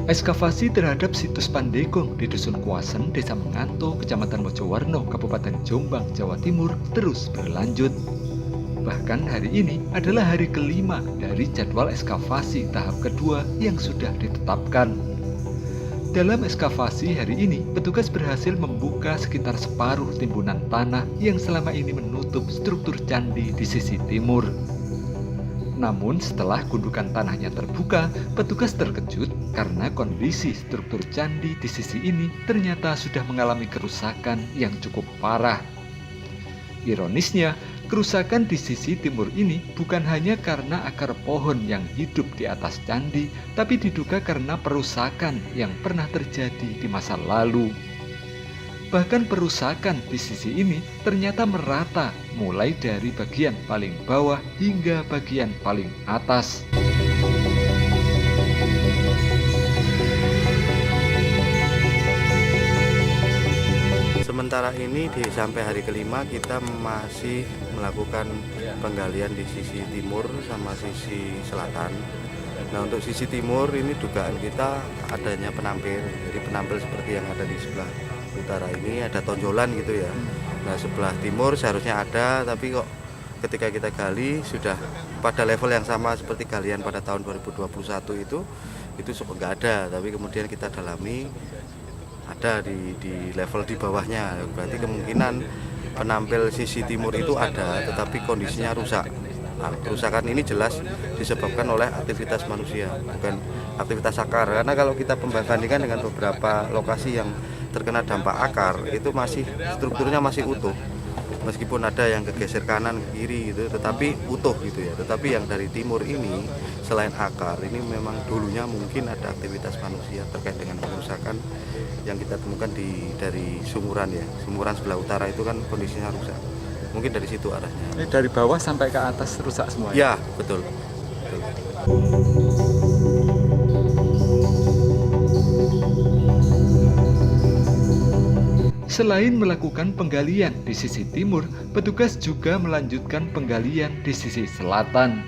Ekskavasi terhadap situs Pandegong di Dusun Kuasen, Desa Menganto, Kecamatan Mojowarno, Kabupaten Jombang, Jawa Timur terus berlanjut. Bahkan hari ini adalah hari kelima dari jadwal ekskavasi tahap kedua yang sudah ditetapkan. Dalam ekskavasi hari ini, petugas berhasil membuka sekitar separuh timbunan tanah yang selama ini menutup struktur candi di sisi timur. Namun setelah gundukan tanahnya terbuka, petugas terkejut karena kondisi struktur candi di sisi ini ternyata sudah mengalami kerusakan yang cukup parah. Ironisnya, kerusakan di sisi timur ini bukan hanya karena akar pohon yang hidup di atas candi, tapi diduga karena perusakan yang pernah terjadi di masa lalu. Bahkan perusakan di sisi ini ternyata merata, mulai dari bagian paling bawah hingga bagian paling atas. Sementara ini sampai hari kelima kita masih melakukan penggalian di sisi timur sama sisi selatan. Nah, untuk sisi timur ini dugaan kita adanya penampil. Jadi penampil seperti yang ada di sebelah utara ini ada tonjolan gitu ya. Nah, sebelah timur seharusnya ada, tapi kok ketika kita gali sudah pada level yang sama seperti galian pada tahun 2021 itu nggak ada. Tapi kemudian kita dalami ada di level di bawahnya. Berarti kemungkinan penampil sisi timur itu ada, tetapi kondisinya rusak. Nah, kerusakan ini jelas disebabkan oleh aktivitas manusia, bukan aktivitas akar. Karena kalau kita membandingkan dengan beberapa lokasi yang terkena dampak akar, itu masih strukturnya masih utuh. Meskipun ada yang kegeser kanan ke kiri gitu, tetapi utuh gitu ya. Tetapi yang dari timur ini selain akar, ini memang dulunya mungkin ada aktivitas manusia terkait dengan kerusakan yang kita temukan dari sumuran ya. Sumuran sebelah utara itu kan kondisinya rusak. Mungkin dari situ arahnya. Ini dari bawah sampai ke atas rusak semua ya? Ya, betul. Selain melakukan penggalian di sisi timur, petugas juga melanjutkan penggalian di sisi selatan.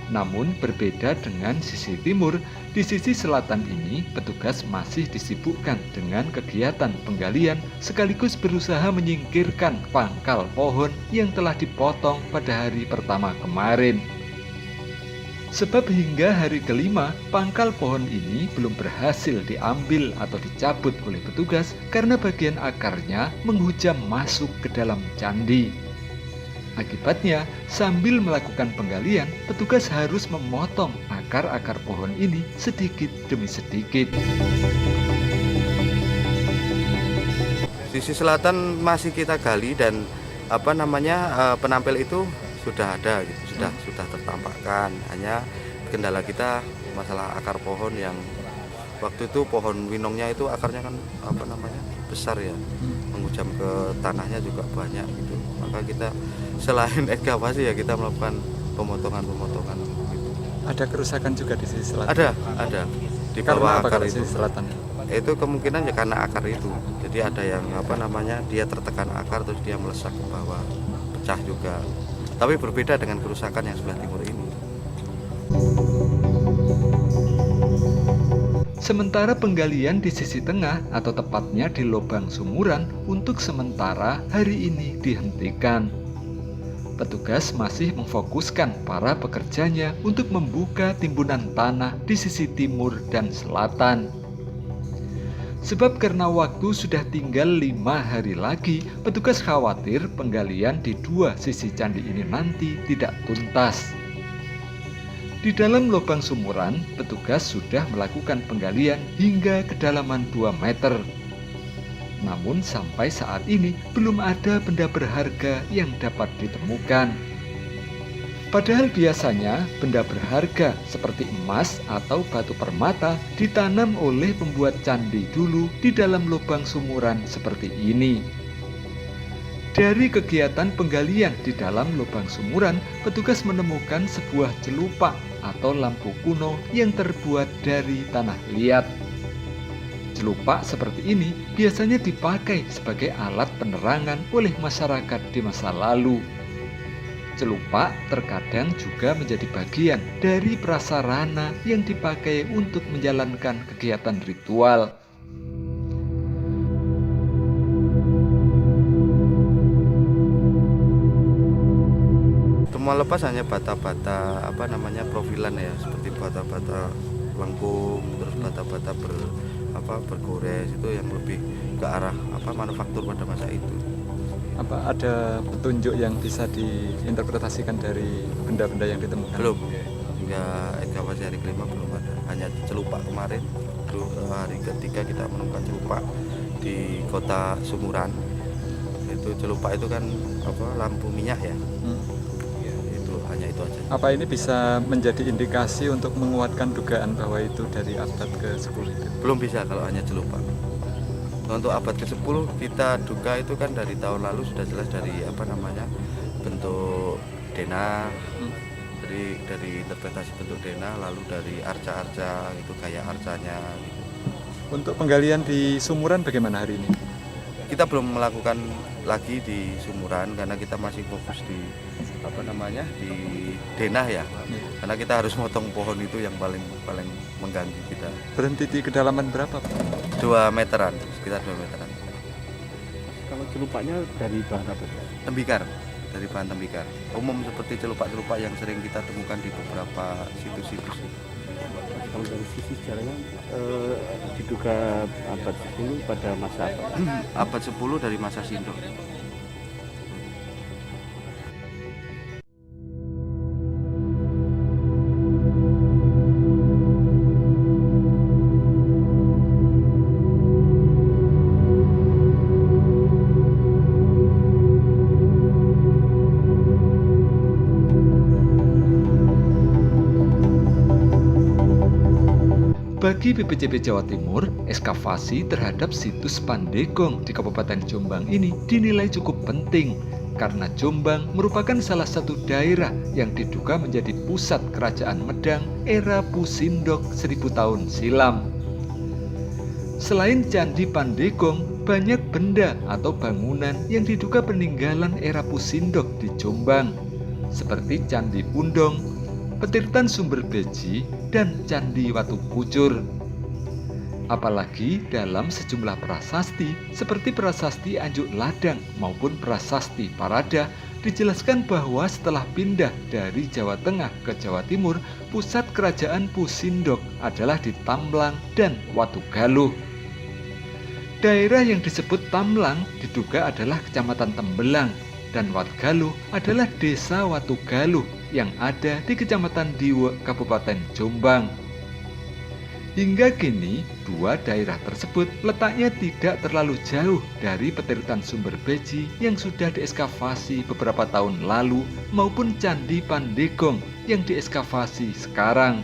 Namun berbeda dengan sisi timur, di sisi selatan ini petugas masih disibukkan dengan kegiatan penggalian sekaligus berusaha menyingkirkan pangkal pohon yang telah dipotong pada hari pertama kemarin. Sebab hingga hari kelima, pangkal pohon ini belum berhasil diambil atau dicabut oleh petugas karena bagian akarnya menghujam masuk ke dalam candi. Akibatnya, sambil melakukan penggalian, petugas harus memotong akar-akar pohon ini sedikit demi sedikit. Sisi selatan masih kita gali dan penampil itu sudah ada gitu, sudah tertampakkan. Hanya kendala kita masalah akar pohon yang waktu itu pohon winongnya itu akarnya kan besar ya, menghujam ke tanahnya juga banyak gitu. Maka kita selain ekskavasi ya kita melakukan pemotongan gitu. Ada kerusakan juga di sisi selatan? Ada di bawah akar itu. Sisi selatan itu kemungkinan ya karena akar itu. Jadi ada yang dia tertekan akar terus dia melesak ke bawah, pecah juga. Tapi berbeda dengan kerusakan yang sebelah timur ini. Sementara penggalian di sisi tengah atau tepatnya di lubang sumuran untuk sementara hari ini dihentikan. Petugas masih memfokuskan para pekerjanya untuk membuka timbunan tanah di sisi timur dan selatan. Sebab karena waktu sudah tinggal 5 hari lagi, petugas khawatir penggalian di dua sisi candi ini nanti tidak tuntas. Di dalam lubang sumuran, petugas sudah melakukan penggalian hingga kedalaman 2 meter. Namun sampai saat ini belum ada benda berharga yang dapat ditemukan. Padahal biasanya benda berharga seperti emas atau batu permata ditanam oleh pembuat candi dulu di dalam lubang sumuran seperti ini. Dari kegiatan penggalian di dalam lubang sumuran, petugas menemukan sebuah celupak atau lampu kuno yang terbuat dari tanah liat. Celupak seperti ini biasanya dipakai sebagai alat penerangan oleh masyarakat di masa lalu. Celupak terkadang juga menjadi bagian dari prasarana yang dipakai untuk menjalankan kegiatan ritual. Semua lepas hanya bata-bata profilan ya, seperti bata-bata lengkung, terus bata-bata bergores, itu yang lebih ke arah manufaktur pada masa itu. Apa ada petunjuk yang bisa diinterpretasikan dari benda-benda yang ditemukan? Belum, hingga ekskavasi hari kelima belum ada, hanya celupak kemarin. Itu hari ketiga kita menemukan celupak di kota Sumuran. Itu celupak itu kan lampu minyak ya. Itu hanya itu aja. Apa ini bisa menjadi indikasi untuk menguatkan dugaan bahwa itu dari abad ke-10 itu? Belum bisa kalau hanya celupak. Untuk abad ke-10 kita duga itu kan dari tahun lalu sudah jelas dari bentuk denah, dari interpretasi bentuk denah, lalu dari arca-arca itu kayak arcanya gitu. Untuk penggalian di Sumuran bagaimana hari ini? Kita belum melakukan lagi di Sumuran karena kita masih fokus di di denah ya. Karena kita harus motong pohon itu yang paling mengganggu kita. Berhenti di kedalaman berapa, Pak? 2 meteran, sekitar 2 meteran. Kalau celupaknya dari bahan apa? Tembikar, dari bahan tembikar. Umum seperti celupak-celupak yang sering kita temukan di beberapa situs-situs. Kalau dari sisi sejarahnya diduga abad 10 pada masa apa? Abad 10 dari masa Sindok. Bagi BPCP Jawa Timur, ekskavasi terhadap situs Pandegong di Kabupaten Jombang ini dinilai cukup penting karena Jombang merupakan salah satu daerah yang diduga menjadi pusat kerajaan Medang era Pusindok 1000 tahun silam. Selain Candi Pandegong, banyak benda atau bangunan yang diduga peninggalan era Pusindok di Jombang, seperti Candi Pundong, Petirtan Sumber Beji, dan Candi Watu Pucur. Apalagi dalam sejumlah prasasti seperti prasasti Anjuk Ladang maupun prasasti Parada dijelaskan bahwa setelah pindah dari Jawa Tengah ke Jawa Timur, pusat kerajaan Pusindok adalah di Tamlang dan Watugaluh. Daerah yang disebut Tamlang diduga adalah Kecamatan Tembelang dan Watugaluh adalah Desa Watugaluh yang ada di Kecamatan Diwe, Kabupaten Jombang. Hingga kini, dua daerah tersebut letaknya tidak terlalu jauh dari Petirtan Sumber Beji yang sudah diekskavasi beberapa tahun lalu maupun Candi Pandegong yang diekskavasi sekarang.